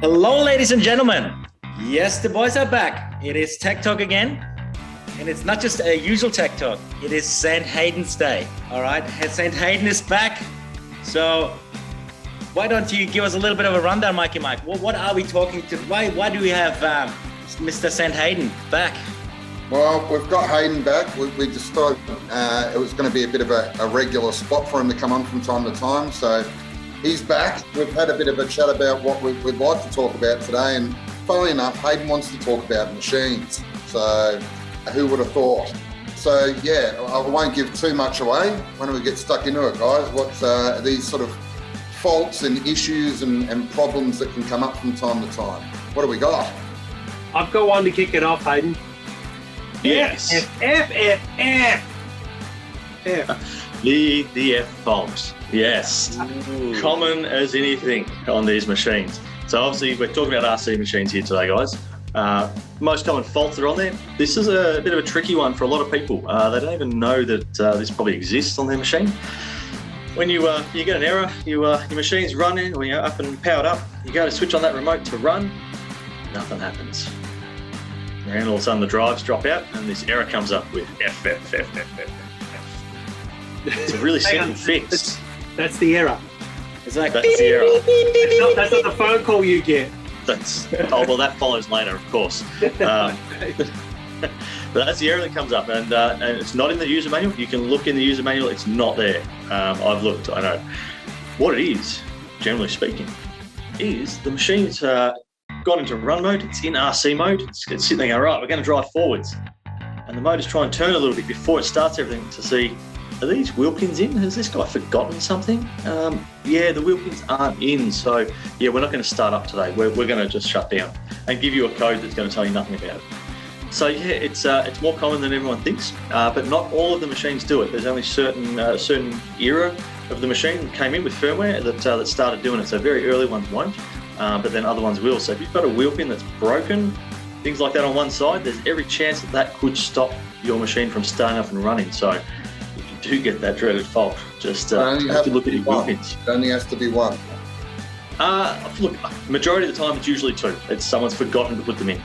Hello, ladies and gentlemen. Yes, the boys are back. It is Tech Talk again. And it's not just a usual Tech Talk. It is St. Hayden's Day. All right, St. Hayden is back. So why don't you give us a little bit of a rundown, Mikey Mike? What are we talking to? Why do we have Mr. St. Hayden back? Well, we've got Hayden back. We just thought it was going to be a bit of a regular spot for him to come on from time to time. So he's back. We've had a bit of a chat about what we'd like to talk about today. And funnily enough, Hayden wants to talk about machines. So who would have thought? So yeah, I won't give too much away. Why don't we get stuck into it, guys? What's these sort of faults and issues and problems that can come up from time to time? What do we got? I've got one to kick it off, Hayden. Yes. F. The F fault. Yes. Ooh. Common as anything on these machines. So obviously we're talking about RC machines here today, guys. Most common faults that are on there. This is a bit of a tricky one for a lot of people. They don't even know that this probably exists on their machine. When you get an error, your machine's running, or you're up and powered up, you go to switch on that remote to run, nothing happens. And all of a sudden the drives drop out and this error comes up with F. It's a really simple fix. That's the error. It's like, That's the error. That's not the phone call you get. Well, that follows later, of course. But that's the error that comes up, and it's not in the user manual. You can look in the user manual; it's not there. I've looked. I know what it is. Generally speaking, is the machine's gone into run mode. It's in RC mode. It's sitting there going, right, we're going to drive forwards, and the motor's trying to turn a little bit before it starts everything to see, are these wheel pins in? Has this guy forgotten something? Yeah, the wheel pins aren't in. So yeah, we're not going to start up today. We're going to just shut down and give you a code that's going to tell you nothing about it. So yeah, it's more common than everyone thinks, but not all of the machines do it. There's only certain era of the machine that came in with firmware that started doing it. So very early ones won't, but then other ones will. So if you've got a wheel pin that's broken, things like that on one side, there's every chance that could stop your machine from starting up and running. So do get that dreaded fault, just have to look at your wheel pins. It only has to be one. Look, majority of the time it's usually two. It's someone's forgotten to put them in.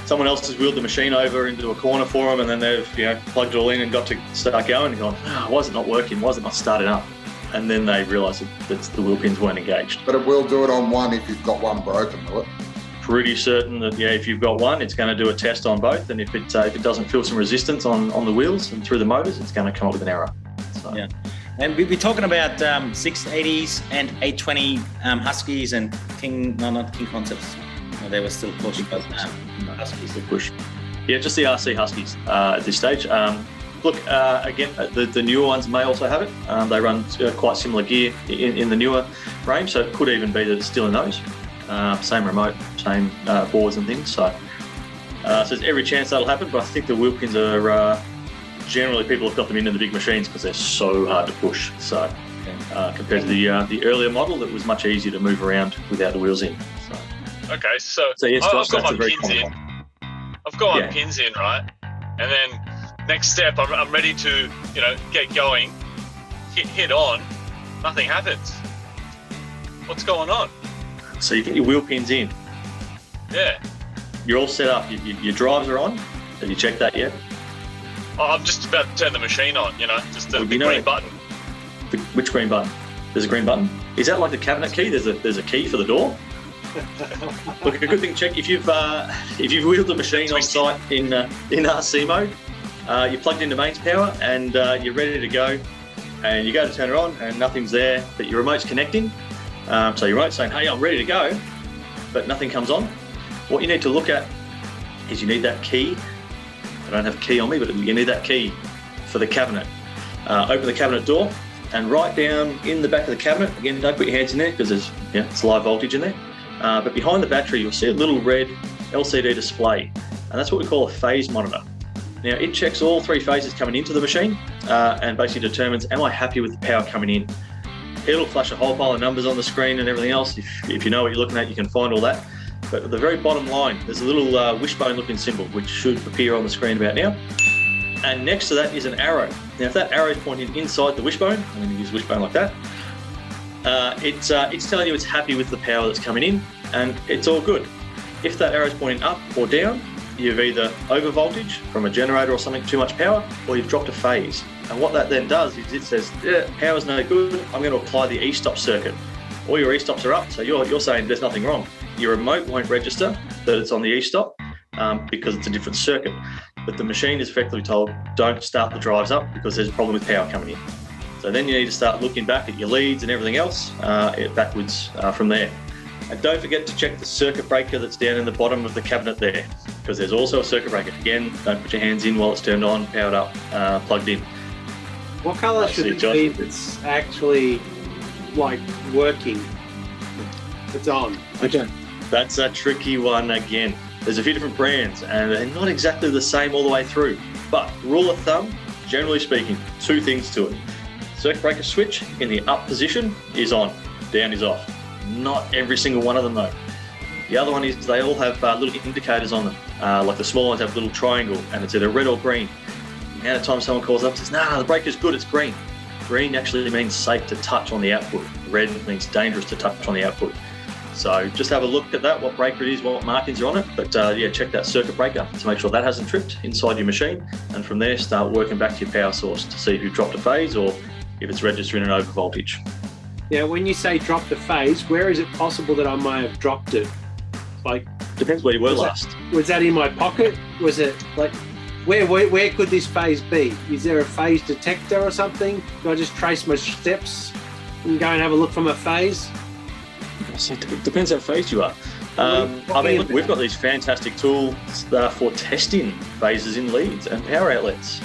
Someone else has wheeled the machine over into a corner for them, and then they've plugged it all in and got to start going and gone, why is it not working? Why is it not starting up? And then they realise that the wheel pins weren't engaged. But it will do it on one if you've got one broken, will it? Pretty certain that if you've got one, it's going to do a test on both, and if it doesn't feel some resistance on the wheels and through the motors, it's going to come up with an error. So. Yeah, and we're talking about 680s and 820 Huskies and not King Concepts. No, they were still push, but Huskies still push. Yeah, just the RC Huskies at this stage. Look, again, the newer ones may also have it. They run quite similar gear in the newer range, so it could even be that it's still in those. Same remote, same boards and things. So there's every chance that'll happen, but I think the wheel pins are generally people have got them into the big machines because they're so hard to push. So compared to the earlier model, that was much easier to move around without the wheels in. So. Okay, so yes, I've got that's my pins in. I've got my pins in, right? And then next step, I'm ready to get going, hit on. Nothing happens. What's going on? So you get your wheel pins in. Yeah. You're all set up. Your drives are on. Have you checked that yet? I'm just about to turn the machine on, just the green button. Which green button? There's a green button. Is that like the cabinet key? There's a key for the door? Look, a good thing to check if you've wheeled the machine on site in RC mode, you're plugged into mains power and you're ready to go, and you go to turn it on and nothing's there, but your remote's connecting. So your remote's saying, hey, I'm ready to go, but nothing comes on. What you need to look at is you need that key. I don't have a key on me, but you need that key for the cabinet. Open the cabinet door and right down in the back of the cabinet, again, don't put your hands in there because it's live voltage in there. But behind the battery, you'll see a little red LCD display, and that's what we call a phase monitor. Now, it checks all three phases coming into the machine and basically determines, am I happy with the power coming in? It'll flash a whole pile of numbers on the screen and everything else. If you know what you're looking at, you can find all that. But at the very bottom line, there's a little wishbone-looking symbol, which should appear on the screen about now. And next to that is an arrow. Now, if that arrow is pointing inside the wishbone, I'm going to use wishbone like that, it's telling you it's happy with the power that's coming in. and it's all good. If that arrow's pointing up or down, you've either over voltage from a generator or something, too much power, or you've dropped a phase. And what that then does is it says, yeah, power's no good, I'm going to apply the e-stop circuit. All your e-stops are up, so you're saying there's nothing wrong. Your remote won't register that it's on the e-stop because it's a different circuit. But the machine is effectively told, don't start the drives up because there's a problem with power coming in. So then you need to start looking back at your leads and everything else backwards from there. And don't forget to check the circuit breaker that's down in the bottom of the cabinet there, because there's also a circuit breaker. Again, don't put your hands in while it's turned on, powered up, plugged in. What colour should it be if it's actually like working? It's on. Okay. That's a tricky one again. There's a few different brands and they're not exactly the same all the way through. But rule of thumb, generally speaking, two things to it. Circuit breaker switch in the up position is on, down is off. Not every single one of them though. The other one is they all have little indicators on them. Like the small ones have a little triangle and it's either red or green. The amount of time someone calls up and says, nah, the breaker's good, it's green. Green actually means safe to touch on the output. Red means dangerous to touch on the output. So just have a look at that, what breaker it is, what markings are on it. But yeah, check that circuit breaker to make sure that hasn't tripped inside your machine. And from there, start working back to your power source to see if you've dropped a phase or if it's registering an over voltage. Yeah, when you say dropped a phase, where is it possible that I may have dropped it? Like, depends where you were last. Was that in my pocket? Was it like, where could this phase be? Is there a phase detector or something? Do I just trace my steps and go and have a look for my phase? It depends how phased you are. I mean, look, we've got these fantastic tools for testing phases in leads and power outlets.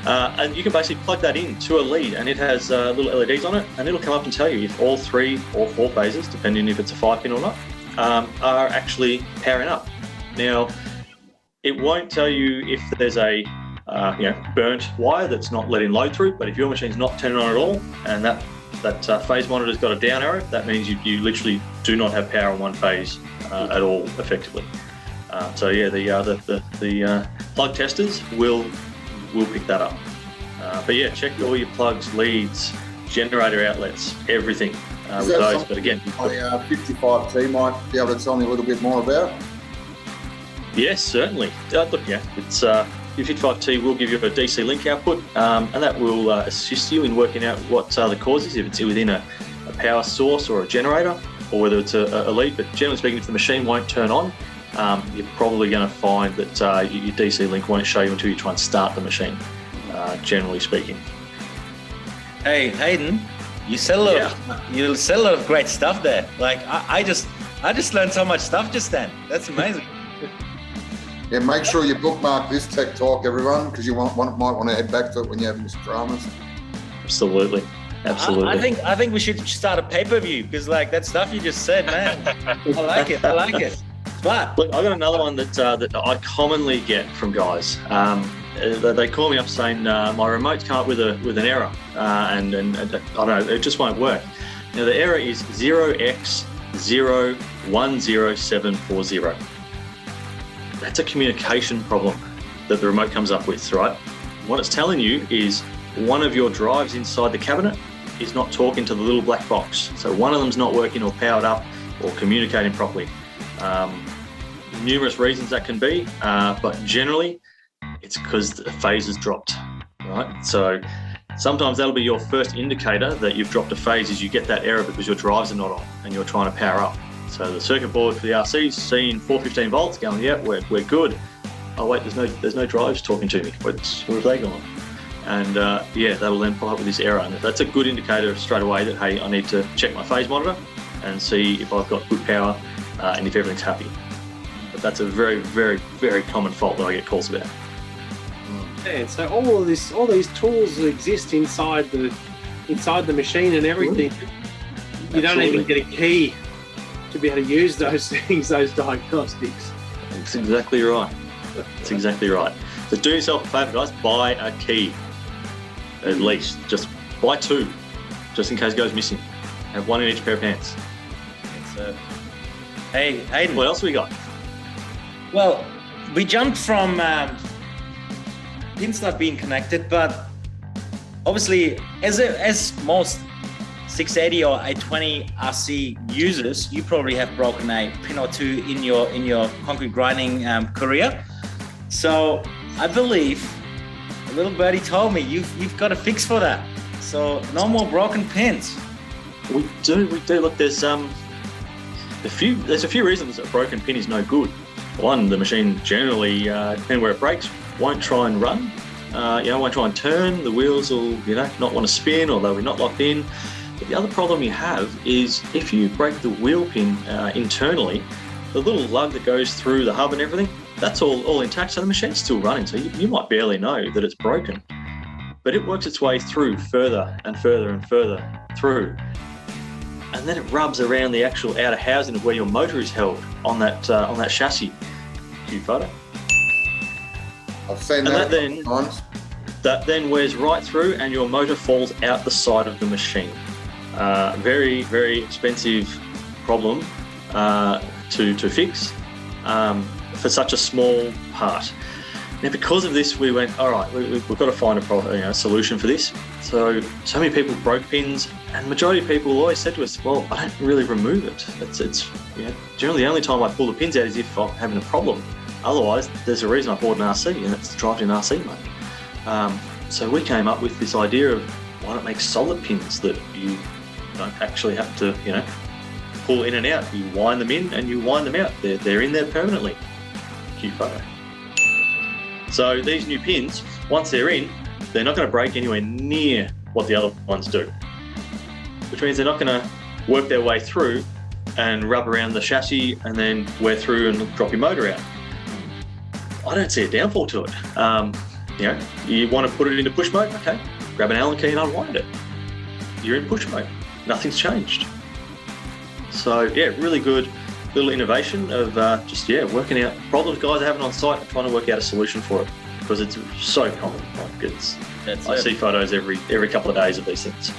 And you can basically plug that in to a lead and it has little LEDs on it and it'll come up and tell you if all 3 or 4 phases, depending if it's a 5-pin or not, are actually powering up. Now, it won't tell you if there's a burnt wire that's not letting load through, but if your machine's not turning on at all and that phase monitor's got a down arrow, that means you literally do not have power on one phase at all, effectively. So yeah, the plug testers will pick that up. But yeah, check all your plugs, leads, generator outlets, everything with those. But again, my 55T might be able to tell me a little bit more about. Yes, certainly. Look, yeah, it's your 55T will give you a DC link output, and that will assist you in working out what the cause is, if it's within a power source or a generator, or whether it's a lead. But generally speaking, if the machine won't turn on, you're probably going to find that your DC link won't show you until you try and start the machine, generally speaking. Hey, Hayden, you sell a lot of great stuff there. Like I just learned so much stuff just then. That's amazing. Yeah, make sure you bookmark this Tech Talk, everyone, because you might want to head back to it when you have Mr. Dramas. Absolutely. I think we should start a pay-per-view because like that stuff you just said, man. I like it. But look, I got another one that I commonly get from guys. They call me up saying my remote's come up with an error, and I don't know, it just won't work. Now the error is 0x010740. That's a communication problem that the remote comes up with, right? What it's telling you is one of your drives inside the cabinet is not talking to the little black box. So one of them's not working or powered up or communicating properly. Numerous reasons that can be, but generally it's because the phase has dropped, right? So sometimes that'll be your first indicator that you've dropped a phase, is you get that error because your drives are not on and you're trying to power up. So the circuit board for the RC's seeing 415 volts, going, yeah, we're good. Oh wait, there's no drives talking to me. Where have they gone? And yeah, that'll then pop up with this error. And that's a good indicator straight away that, hey, I need to check my phase monitor and see if I've got good power and if everything's happy. But that's a very, very, very common fault that I get calls about. Yeah, so all these tools exist inside the machine and everything. You don't even get a key to be able to use those things, those diagnostics. That's exactly right. That's exactly right. So do yourself a favour, guys, buy a key. At least. Just buy 2, just in case it goes missing. Have 1 in each pair of pants. Hey, Hayden. What else we got? Well, we jumped from pins not being connected, but obviously, as most 680 or 820 RC users, you probably have broken a pin or two in your concrete grinding career. So I believe a little birdie told me you've got a fix for that. So no more broken pins. We do. Look, there's a few reasons a broken pin is no good. One, the machine generally, depending where it breaks, won't try and run. Won't try and turn. The wheels will, not want to spin, or they'll be not locked in. But the other problem you have is if you break the wheel pin internally, the little lug that goes through the hub and everything, that's all intact. So the machine's still running. So you might barely know that it's broken, but it works its way through further and further and further through. And then it rubs around the actual outer housing of where your motor is held on that chassis. Cue photo. I've seen and that. That then wears right through, and your motor falls out the side of the machine. Very, very expensive problem to fix for such a small part. Now, because of this, we went, all right, we've got to find a solution for this. So many people broke pins, and the majority of people always said to us, well, I don't really remove it. It's generally the only time I pull the pins out is if I'm having a problem. Otherwise, there's a reason I bought an RC, and it's to drive in RC mode. So we came up with this idea of why not make solid pins that you don't actually have to, pull in and out. You wind them in and you wind them out. They're in there permanently. Cue photo. So these new pins, once they're in, they're not going to break anywhere near what the other ones do, which means they're not going to work their way through and rub around the chassis and then wear through and drop your motor out. I don't see a downfall to it. You want to put it into push mode? Okay, grab an Allen key and unwind it. You're in push mode. Nothing's changed. So yeah, really good little innovation of working out problems guys are having on site and trying to work out a solution for it, because it's so common. I see photos every couple of days of these things.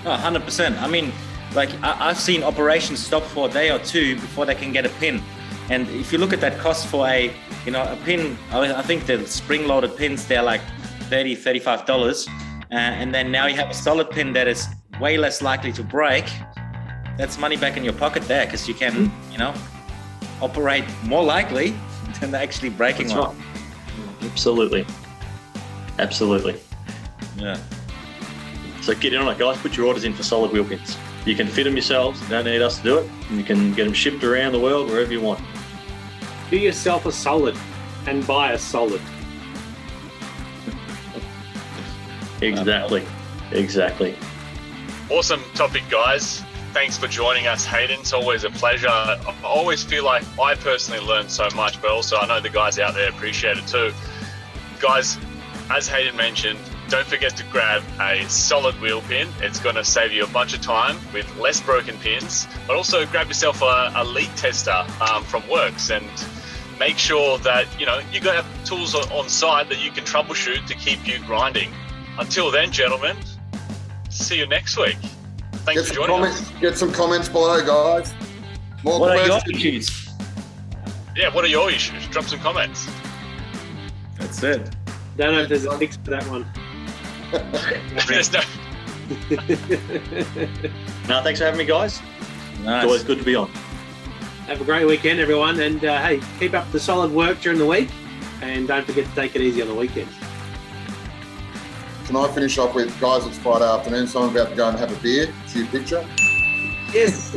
Oh, 100%. I mean, I've seen operations stop for a day or two before they can get a pin. And if you look at that cost for a pin, I think the spring-loaded pins, they're like $30, $35. And then now you have a solid pin that is way less likely to break. That's money back in your pocket there, because you can, operate more likely than actually breaking one. Right. Absolutely. Yeah. So get in on it, guys. Put your orders in for solid wheel pins. You can fit them yourselves. You don't need us to do it. And you can get them shipped around the world wherever you want. Do yourself a solid and buy a solid. Exactly. Awesome topic, guys. Thanks for joining us, Hayden. It's always a pleasure. I always feel like I personally learn so much, but also I know the guys out there appreciate it too. Guys, as Hayden mentioned, don't forget to grab a solid wheel pin. It's going to save you a bunch of time with less broken pins, but also grab yourself a leak tester from Works, and make sure that you're going to have tools on site that you can troubleshoot to keep you grinding. Until then, gentlemen, see you next week. Thanks for joining us. Get some comments below, guys. What are your issues? Yeah, what are your issues? Drop some comments. That's it. Don't know if there's a fix for that one. There's no... No, thanks for having me, guys. Nice. It's always good to be on. Have a great weekend, everyone. And hey, keep up the solid work during the week. And don't forget to take it easy on the weekends. Can I finish off with, guys, it's Friday afternoon, so I'm about to go and have a beer. See your picture? Yes.